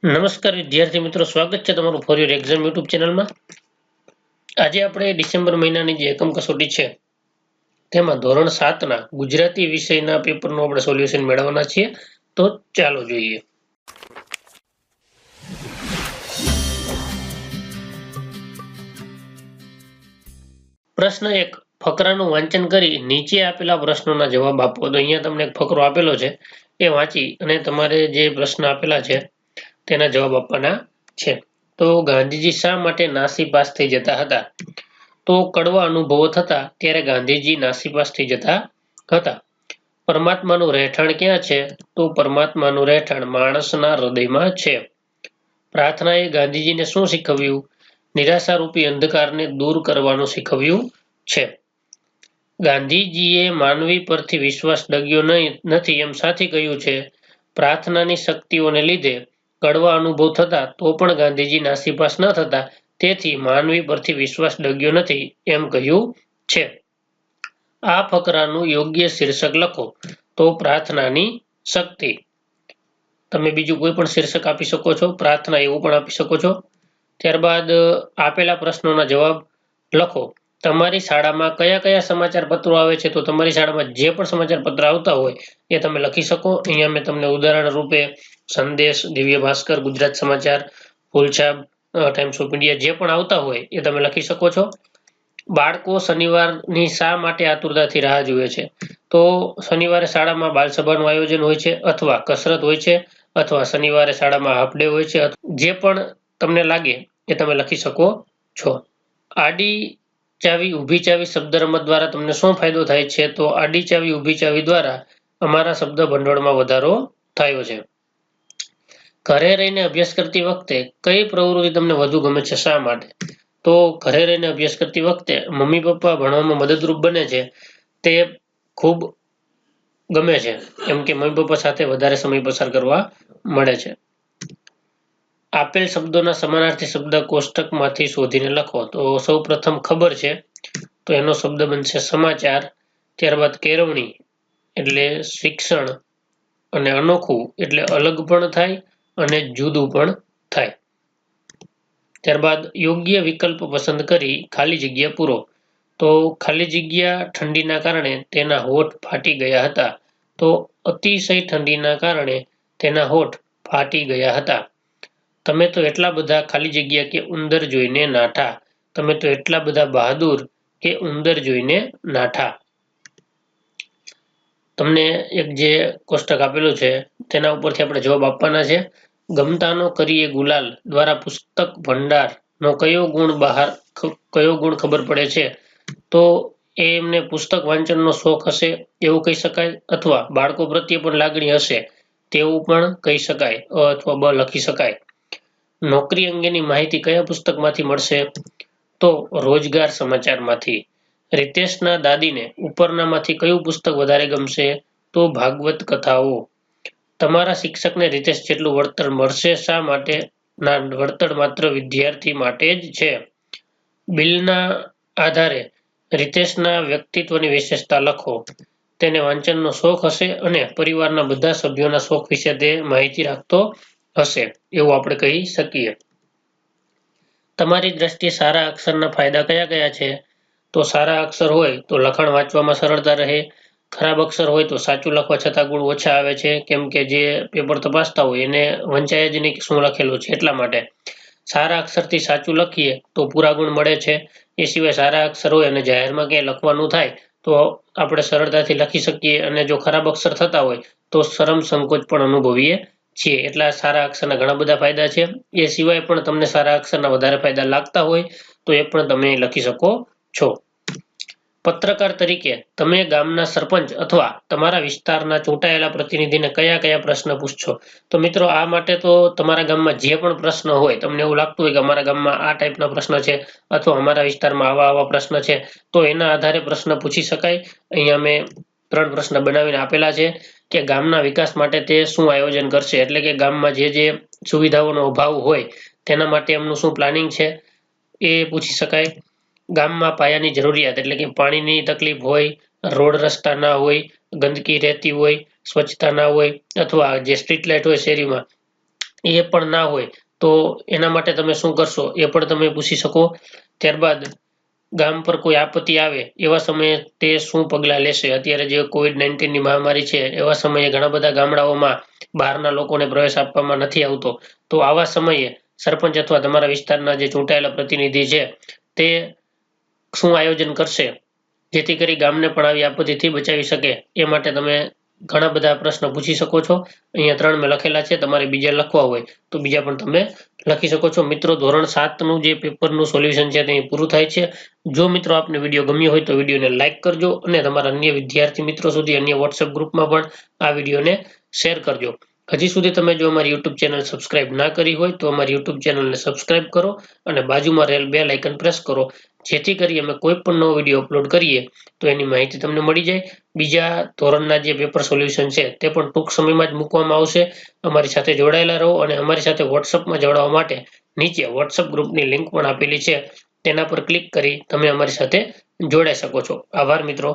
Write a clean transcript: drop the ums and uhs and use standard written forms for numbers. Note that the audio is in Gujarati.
નમસ્કાર વિદ્યાર્થી મિત્રો, સ્વાગત છે તમારું ફોર યોર એક્ઝામ યુટ્યુબ ચેનલમાં। આજે આપણે ડિસેમ્બર મહિનાની જે એકમ કસોટી છે તેમાં ધોરણ 7ના ગુજરાતી વિષયના પેપરનું આપણે સોલ્યુશન મેળવવાના છીએ। તો ચાલો જોઈએ। પ્રશ્ન 1, ફકરાનું વાંચન કરી નીચે આપેલા પ્રશ્નોના જવાબ આપો। તો અહીંયા તમને એક ફકરો આપેલો છે, એ વાંચી અને તમારે જે પ્રશ્ન આપેલા છે તેના જવાબ આપવાના છે। તો ગાંધીજી શા માટે નાસીપાસ થઈ જતા હતા? તો કડવા અનુભવો થતા ત્યારે ગાંધીજી નાસીપાસ થઈ જતા હતા। પરમાત્માનું રહેઠાણ ક્યાં છે? તો પરમાત્માનું રહેઠાણ માણસના હૃદયમાં છે। પ્રાર્થનાએ ગાંધીજીને શું શીખવ્યું? નિરાશારૂપી અંધકારને દૂર કરવાનું શીખવ્યું છે। ગાંધીજીએ માનવી પરથી વિશ્વાસ ડગ્યો નથી એમ સાથી કહ્યું છે? પ્રાર્થનાની શક્તિઓને લીધે કડવા અનુભવ થતા તો પણ ગાંધીજી નાસીપાસ ન થતા, તેથી માનવી પરથી વિશ્વાસ ડગ્યો નથી એમ કહ્યું છે। આ ફકરાનું યોગ્ય શીર્ષક લખો। તો પ્રાર્થનાની શક્તિ। તમે બીજું કોઈ પણ શીર્ષક આપી શકો છો, પ્રાર્થના એવું પણ આપી શકો છો। ત્યારબાદ આપેલા પ્રશ્નોના જવાબ લખો। તમારી શાળામાં કયા કયા સમાચાર પત્રો આવે છે? તો તમારી શાળામાં જે પણ સમાચાર પત્ર આવતા હોય એ તમે લખી શકો। અહીંયા મેં તમને ઉદાહરણ રૂપે સંદેશ, દિવ્ય ભાસ્કર, ગુજરાત સમાચાર, ફૂલછાપ, ટાઈમ્સ ઓફ ઇન્ડિયા જે પણ આવતા હોય એ તમે લખી શકો છો। બાળકો શનિવારની શા માટે આતુરતાથી રાહ જુએ છે? તો શનિવારે શાળામાં બાલસભાનું આયોજન હોય છે, અથવા કસરત હોય છે, અથવા શનિવારે શાળામાં હાફ ડે હોય છે। જે પણ તમને લાગે એ તમે લખી શકો છો। આડી ચાવી ઊભી ચાવી શબ્દ રમત દ્વારા તમને શું ફાયદો થાય છે? તો આડી ચાવી ઊભી ચાવી દ્વારા અમારા શબ્દ ભંડોળમાં વધારો થયો છે। ઘરે રહીને અભ્યાસ કરતી વખતે કઈ પ્રવૃત્તિ તમને વધુ ગમે છે? શા માટે? તો ઘરે રહીને અભ્યાસ કરતી વખતે મમ્મી પપ્પા ભણવામાં મદદરૂપ બને છે તે ખૂબ ગમે છે, કેમ કે મમ્મી પપ્પા સાથે વધારે સમય પસાર કરવા મળે છે। આપેલ શબ્દોના સમાનાર્થી શબ્દ કોષ્ટકમાંથી શોધીને લખો। તો સૌ પ્રથમ ખબર છે, તો એનો શબ્દ બનશે સમાચાર। ત્યારબાદ કેળવણી એટલે શિક્ષણ, અને અનોખું એટલે અલગ પણ થાય અને જુદું પણ થાય। ત્યારબાદ યોગ્ય વિકલ્પ પસંદ કરી ખાલી જગ્યા પૂરો। તો ખાલી જગ્યા ઠંડીના કારણે તેના હોઠ ફાટી ગયા હતા। તો અતિશય ઠંડીના કારણે તેના હોઠ ફાટી ગયા હતા। તમે તો એટલા બધા ખાલી જગ્યા કે ઉંદર જોઈને નાઠા। તમે તો એટલા બધા બહાદુર કે ઉંદર જોઈને નાઠા। તમને એક જે કોષ્ટક આપેલું છે તેના ઉપરથી આપણે જવાબ આપવાના છે। ગમતાનો કરીએ ગુલાલ દ્વારા પુસ્તક ભંડારનો કયો ગુણ ખબર પડે છે? તો એમને પુસ્તક વાંચનનો શોખ હશે એવું કહી શકાય, અથવા બાળકો પ્રત્યે પણ લાગણી હશે તેવું પણ કહી શકાય, અથવા બ લખી શકાય। નોકરી અંગેની માહિતી કયા પુસ્તકમાંથી મળશે? તો રોજગાર સમાચારમાંથી। રિતેશના દાદીને ઉપરનામાંથી કયું પુસ્તક વધારે ગમશે? તો ભાગવત કથાઓ। તમારા શિક્ષકને રિતેશ જેટલું વળતર મળશે શા માટે? ના, વળતર માત્ર વિદ્યાર્થી માટે જ છે। બિલના આધારે રિતેશના વ્યક્તિત્વની વિશેષતા લખો। તેને વાંચનનો શોખ હશે અને પરિવારના બધા સભ્યોના શોખ વિશે તે માહિતી રાખતો હશે એવું આપણે કહી શકીએ। તમારી દ્રષ્ટિએ સારા અક્ષરના ફાયદા કયા કયા છે? તો સારા અક્ષર હોય તો લખાણ વાંચવામાં સરળતા રહે। ખરાબ અક્ષર હોય તો સાચું લખવા છતાં ગુણ ઓછા આવે છે, કેમ કે જે પેપર તપાસતા હોય એને વંચાય જ નહીં કે શું લખેલું છે એટલા માટે। સારા અક્ષરથી સાચું લખીએ તો પૂરા ગુણ મળે છે। એ સિવાય સારા અક્ષર હોય અને જાહેરમાં ક્યાંય લખવાનું થાય તો આપણે સરળતાથી લખી શકીએ, અને જો ખરાબ અક્ષર થતા હોય તો શરમ સંકોચ પણ અનુભવીએ છીએ। એટલા સારા અક્ષરના ઘણા બધા ફાયદા છે। એ સિવાય પણ તમને સારા અક્ષરના વધારે ફાયદા લાગતા હોય તો એ પણ તમે લખી શકો છો। પત્રકાર તરીકે તમે ગામના સરપંચ અથવા તમારા વિસ્તારના ચૂંટાયેલા પ્રતિનિધિને કયા કયા પ્રશ્ન પૂછશો? તો મિત્રો, આ માટે તો તમારા ગામમાં જે પણ પ્રશ્ન હોય, તમને એવું લાગતું હોય કે અમારા ગામમાં આ ટાઈપના પ્રશ્ન છે, અથવા અમારા વિસ્તારમાં આવા પ્રશ્ન છે, તો એના આધારે પ્રશ્ન પૂછી શકાય। અહીંયા મેં 3 પ્રશ્ન બનાવીને આપેલા છે કે ગામના વિકાસ માટે તે શું આયોજન કરશે, એટલે કે ગામમાં જે સુવિધાઓનો અભાવ હોય તેના માટે એમનું શું પ્લાનિંગ છે એ પૂછી શકાય। ગામમાં પાયાની જરૂરિયાત એટલે કે પાણીની તકલીફ હોય, રોડ રસ્તા ના હોય, ગંદકી રહેતી હોય, સ્વચ્છતા ના હોય, અથવા જે સ્ટ્રીટ લાઇટ હોય શેરીમાં એ પણ ના હોય તો એના માટે તમે શું કરશો એ પણ તમે પૂછી શકો. ત્યારબાદ ગામ પર કોઈ આપત્તિ આવે એવા સમયે તે શું પગલાં લેશે. અત્યારે જે COVID-19ની મહામારી છે એવા સમયે ઘણા બધા ગામડાઓમાં બહારના લોકોને પ્રવેશ આપવામાં નથી આવતો. તો આવા સમયે સરપંચ અથવા તમારા વિસ્તારના જે ચૂંટાયેલા પ્રતિનિધિ છે તે શું આયોજન કરશે જેથી કરી ગામને પણ આવી આપત્તિથી બચાવી શકે. એ માટે તમે ઘણા બધા પ્રશ્ન પૂછી શકો છો. અહીંયા 3 મેં લખેલા છે, તમારે બીજા લખવા હોય તો બીજા પણ તમે લખી શકો છો. મિત્રો, ધોરણ 7નું જે પેપરનું સોલ્યુશન છે તે પૂરું થાય છે. જો મિત્રો આપને વિડીયો ગમ્યો હોય તો વિડીયોને લાઇક કરજો અને તમારા અન્ય વિદ્યાર્થી મિત્રો સુધી, અન્ય WhatsApp ગ્રુપમાં પણ આ વિડીયોને શેર કરજો. હજી સુધી તમે જો અમારી YouTube ચેનલ સબસ્ક્રાઇબ ના કરી હોય તો અમારી YouTube ચેનલને સબસ્ક્રાઇબ કરો અને બાજુમાં રહેલ બેલ આઇકન પ્રેસ કરો, જેથી કરી અમે કોઈ પણ નવો વિડીયો અપલોડ કરીએ તો એની માહિતી તમને મળી જાય. બીજા ધોરણના જે પેપર સોલ્યુશન છે તે પણ ટૂંક સમયમાં જ મૂકવામાં આવશે. અમારી સાથે જોડાયેલા રહો અને અમારી સાથે WhatsAppમાં જોડાવા માટે નીચે WhatsApp ગ્રુપની લિંક પણ આપેલી છે, તેના પર ક્લિક કરી તમે અમારી સાથે જોડાઈ શકો છો. આભાર મિત્રો.